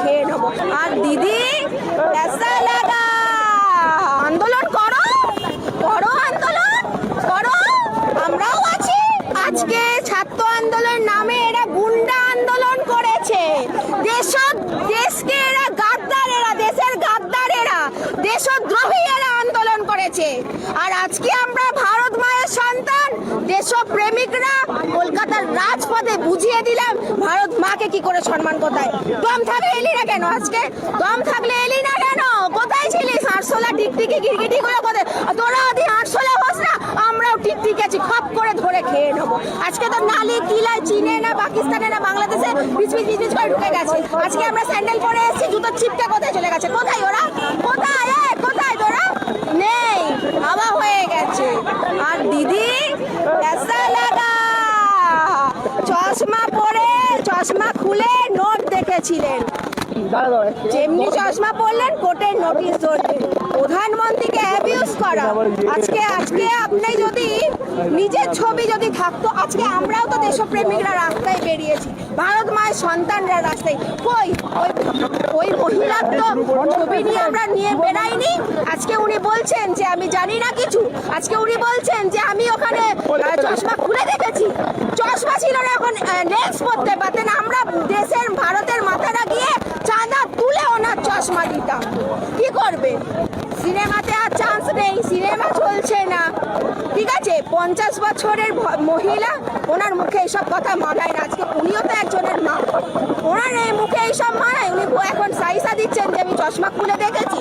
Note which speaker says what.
Speaker 1: খেয়ে নেবো। আর দিদি ऐसा लगा আন্দোলন করো করো, আন্দোলন করো, আমরাও আছি। আজকে ছাত্র আন্দোলনের নামে এরা গুন্ডা আন্দোলন করেছে। দেশকে এরা গাদ্দার, এরা দেশের গাদ্দার, এরা দেশদ্রোহী, এরা আন্দোলন করেছে। আর আজকে আমরা ভারত মায়ের সন্তান দেশপ্রেমিকরা কলকাতার রাজপথে বুঝিয়ে দিলাম ভারত মাকে কি করে সম্মান কোথায়। দম থাকলে এলি না কেন? আজকে দম থাকলে এলি না কেন? কোথায় ছিলিস? আরশোলা টিকটিকি গিরগিটি করে কোথায়? তোরা ওদি আরশোলা হোস না, আমরাও টিকটিকি আছি, খপ করে ধরে খেয়ে নেবো। আজকে তো নালি কিলায় চীনে না পাকিস্তানে না বাংলাদেশে বিচ করে ঢুকে গেছে। আজকে আমরা স্যান্ডেল পরে এসেছি, জুতোর ছিপটা কোথায় চলে গেছে? কোথায় ওরা? কোথায় কোথায় তোরা? নেই, হাওয়া হয়ে গেছে। আর দিদি ऐसा लगा চশমা পরে চশমা খুলে নোট দেখেছিলেন, যেমনি চশমা পরলেন কোর্টের নোটিশ ধরলেন। প্রধানমন্ত্রীকে অ্যাবিউজ করা। আজকে আপনি যদি নিজের ছবি যদি থাকতো, আজকে আমরাও তো দেশপ্রেমিকরা রাস্তায় বেরিয়েছি, ভারত মায়ের সন্তানরা রাস্তায়। ওই মহিলার তো ছবি নিয়ে আমরা নিয়ে বেরাইনি। আজকে উনি বলছেন যে আমি জানি না কিছু। আজকে উনি বলছেন যে আমি ওখানে চশমা খুলে দেখেছি। চশমা ছিল না, এখন লেন্স পরতে পারতেন। আমরা দেশের ভারতের মাথাটা গিয়ে চাঁদা তুলে ওনার চশমা দিতাম। কি করবে? সিনেমাতে আর চান্স নেই, সিনেমা চলছে না, ঠিক আছে। 50 বছরের মহিলা, ওনার মুখে এইসব কথা মানায় না। আজকে উনিও তো একজনের মা, ওনার এই মুখে এইসব মানায়? উনি এখন সাইসা দিচ্ছেন যে আমি চশমা খুলে দেখেছি।